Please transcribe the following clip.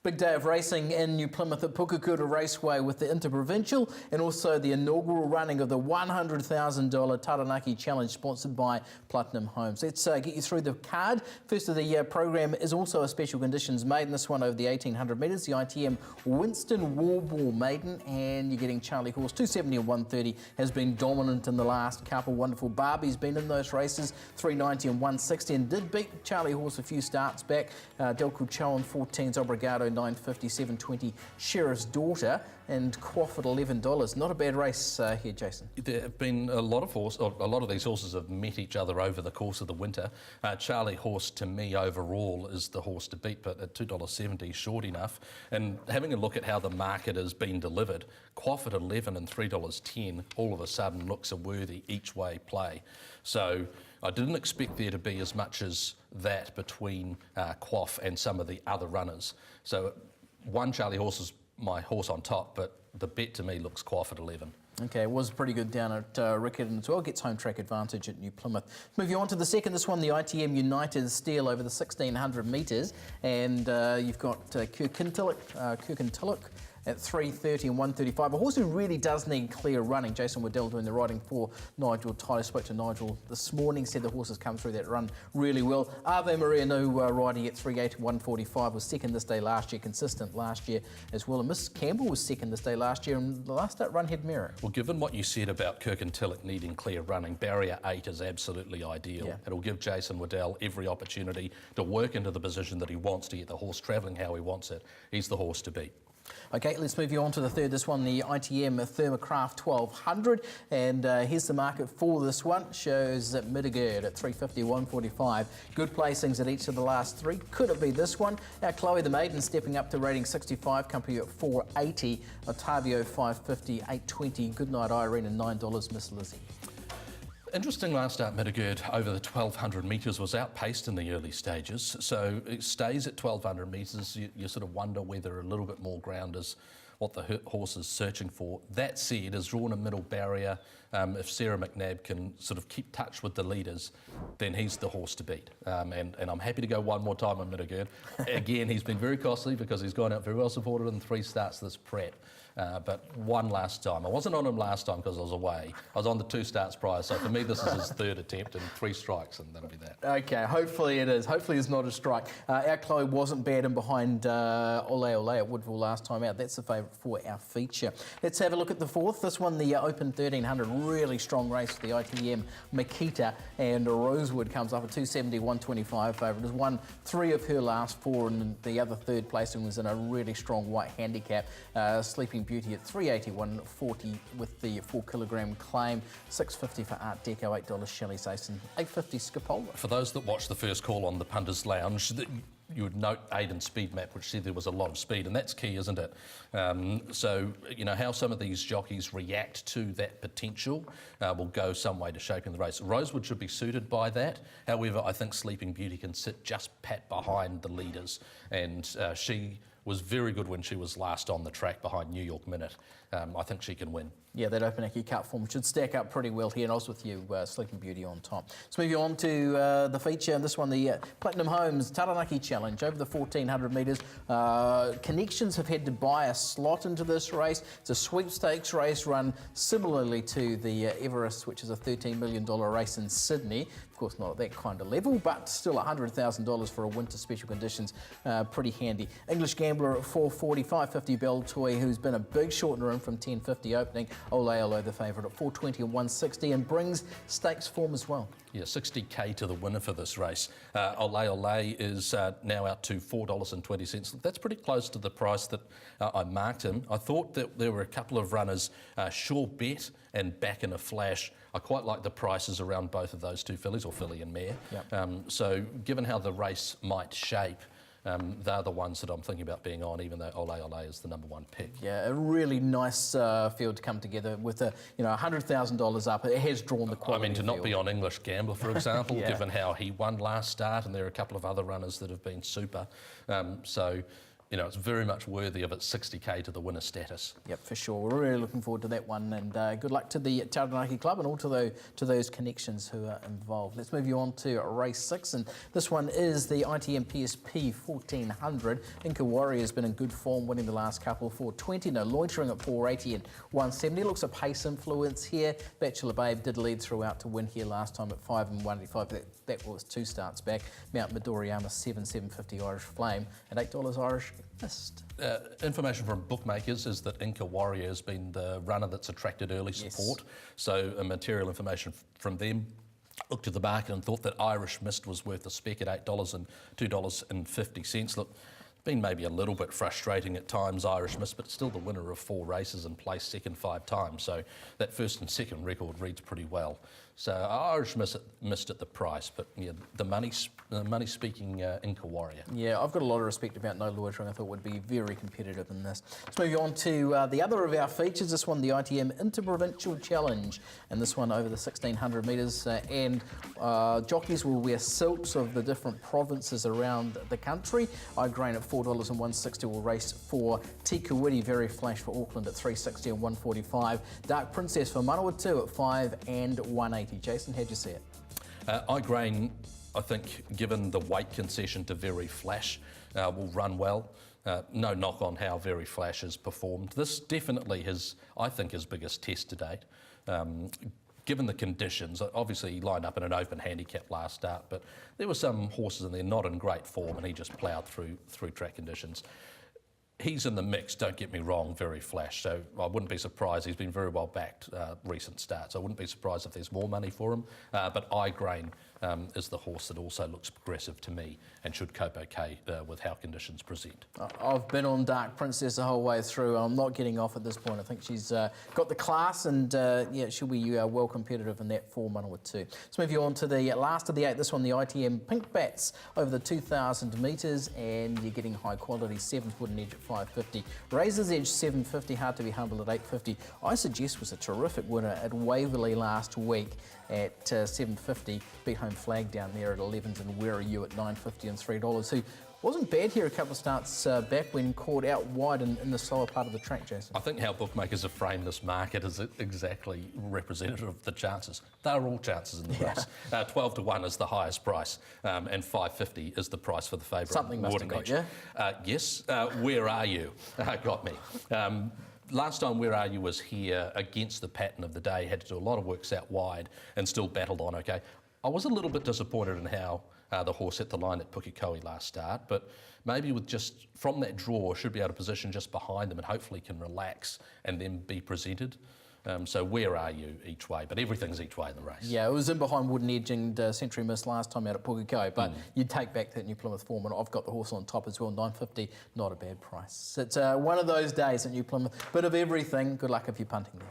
Big day of racing in New Plymouth at Pukekura Raceway with the Interprovincial and also the inaugural running of the $100,000 Taranaki Challenge sponsored by Platinum Homes. Let's get you through the card. First of the program is also a special conditions maiden, this one over the 1800 metres, the ITM Winston Warble maiden, and you're getting Charlie Horse 270 and 130 has been dominant in the last couple. Wonderful Barbie's been in those races, 390 and 160, and did beat Charlie Horse a few starts back. Delco Chowan 14s, Obrigado 950, 720 Sheriff's Daughter, and Quaff at $11. Not a bad race here, Jason. There have been a lot of these horses have met each other over the course of the winter. Charlie Horse, to me, overall, is the horse to beat, but at $2.70 short enough. And having a look at how the market has been delivered, Quaff at $11 and $3.10 all of a sudden looks a worthy each-way play. So I didn't expect there to be as much as that between Quaff and some of the other runners. So one, Charlie Horse is my horse on top, but the bet to me looks Quaff at 11. Okay, it was pretty good down at Riccarton as well. Gets home track advantage at New Plymouth. Moving on to the second, this one, the ITM United Steel over the 1600 metres. And you've got Kirkintilloch at 330 and 135. A horse who really does need clear running. Jason Waddell doing the riding for Nigel Tyler. Spoke to Nigel this morning, said the horse has come through that run really well. Ave Maria No riding at 380 and 145 was second this day last year, consistent last year as well. And Miss Campbell was second this day last year, and the last start run had merit. Well, given what you said about Kirkintilloch needing clear running, barrier 8 is absolutely ideal. Yeah. It'll give Jason Waddell every opportunity to work into the position that he wants to get the horse travelling how he wants it. He's the horse to beat. Okay, let's move you on to the third. This one, the ITM Thermocraft 1200. And here's the market for this one. Shows that Middagird at 350, 145. Good placings at each of the last three. Could it be this one? Now, Chloe the Maiden stepping up to rating 65. Company at 480. Otavio 550, 820. Goodnight Irene and $9. Miss Lizzie. Interesting last start, Middagird over the 1200 metres was outpaced in the early stages, so it stays at 1200 metres. You sort of wonder whether a little bit more ground is what the horse is searching for. That said, has drawn a middle barrier. If Sarah McNabb can sort of keep touch with the leaders, then he's the horse to beat. And I'm happy to go one more time on Middagird. Again, he's been very costly because he's gone out very well supported in 3 starts this prep. But one last time. I wasn't on him last time because I was away. I was on the 2 starts prior, so for me this is his third attempt and 3 strikes, and that'll be that. Okay, hopefully it is. Hopefully it's not a strike. Our Chloe wasn't bad in behind Ole at Woodville last time out. That's the favourite for our feature. Let's have a look at the fourth. This one, the Open 1300, really strong race for the ITM Makita, and Rosewood comes up at 270, 125 favourite. Has won 3 of her last 4, and the other third placing was in a really strong white handicap. Sleeping Beauty at 380, 140 with the 4 kilogram claim, 650 for Art Deco, $8 Shelley Sason, 850 Scapola. For those that watched the first call on the Punters Lounge, you would note Aiden's speed map, which said there was a lot of speed, and that's key, isn't it? So, you know, how some of these jockeys react to that potential will go some way to shaping the race. Rosewood should be suited by that. However, I think Sleeping Beauty can sit just pat behind the leaders, and she was very good when she was last on the track behind New York Minute. I think she can win. Yeah, that Opanaki Cup form should stack up pretty well here, and also with you, Sleeping Beauty on top. Let's move you on to the feature, and this one, the Platinum Homes Taranaki Challenge over the 1400 metres. Connections have had to buy a slot into this race. It's a sweepstakes race run similarly to the Everest, which is a $13 million race in Sydney. Of course, not at that kind of level, but still $100,000 for a winter special conditions. Pretty handy. English Gambler at 440, 550 Beltoy, who's been a big shortener in from 1050 opening. Ole the favourite at 420 and 160, and brings stakes form as well. Yeah, 60k to the winner for this race. Ole is now out to $4.20. That's pretty close to the price that I marked him. I thought that there were a couple of runners, Sure Bet and Back in a Flash. I quite like the prices around both of those 2 fillies, or filly and mare. Yep. So given how the race might shape, they're the ones that I'm thinking about being on, even though Ole is the #1 pick. Yeah, a really nice field to come together with a $100,000 up. It has drawn the quality. I mean, to not be on English Gambler, for example, yeah, given how he won last start, and there are a couple of other runners that have been super. So you know, it's very much worthy of its 60k to the winner status. Yep, for sure. We're really looking forward to that one, and good luck to the Taranaki Club and all to those connections who are involved. Let's move you on to race 6, and this one is the ITM PSP 1400. Inca Warrior has been in good form, winning the last couple, 420, no loitering at 480 and 170. Looks a pace influence here. Bachelor Babe did lead throughout to win here last time at 5 and 185. That was 2 starts back. Mount Midoriyama 750 Irish Flame and $8 Irish Mist. Information from bookmakers is that Inca Warrior has been the runner that's attracted early support. So material information from them looked at the market and thought that Irish Mist was worth a spec at $8 and $2.50. Look, been maybe a little bit frustrating at times, Irish Mist, but still the winner of 4 races and placed second 5 times. So that first and second record reads pretty well. So Irish missed at the price, but yeah, the money speaking Inca Warrior. Yeah, I've got a lot of respect about no loitering. I thought would be very competitive in this. Let's move on to the other of our features. This one, the ITM Interprovincial Challenge, and this one over the 1600 metres. And jockeys will wear silks of the different provinces around the country. Igrain at $4 and $1.60 will race for Tikawiti. Very Flash for Auckland at $3.60 and $1.45. Dark Princess for Manawatu at $5 and $1.80. Jason, how'd you see it? Igrain, I think, given the weight concession to Very Flash, will run well. No knock on how Very Flash has performed. This definitely I think, his biggest test to date. Given the conditions, obviously he lined up in an open handicap last start, but there were some horses in there not in great form, and he just ploughed through track conditions. He's in the mix, don't get me wrong, Very Flash, so I wouldn't be surprised. He's been very well backed recent starts. I wouldn't be surprised if there's more money for him, but Igrain is the horse that also looks progressive to me and should cope okay with how conditions present. I've been on Dark Princess the whole way through. I'm not getting off at this point. I think she's got the class, and yeah, she'll be well competitive in that 4 Manawatu. Let's move you on to the last of the 8. This one, the ITM Pink Bats over the 2,000 metres, and you're getting high quality 7th wooden edge at 550. Razor's Edge 750, hard to be humble at 850. I Suggest was a terrific winner at Waverley last week at 750. Beat Home Flag down there at 11s, and Where Are You at $9.50 and $3. Who wasn't bad here a couple of starts back when caught out wide in the slower part of the track, Jason. I think how bookmakers have framed this market is exactly representative of the chances. They're all chances in the race. 12 to 1 is the highest price, and $5.50 is the price for the favourite. Something must have got you. Yes. Where Are You? Got me. Last time Where Are You was here against the pattern of the day, had to do a lot of works out wide and still battled on okay. I was a little bit disappointed in how the horse hit the line at Pukekura last start, but maybe with just from that draw should be able to position just behind them and hopefully can relax and then be presented. So Where Are You each way, but everything's each way in the race. Yeah, it was in behind Wooden Edge and Century Miss last time out at Pukekura, but you'd take back that New Plymouth form, and I've got the horse on top as well, $9.50, not a bad price. It's one of those days at New Plymouth, bit of everything. Good luck if you're punting there.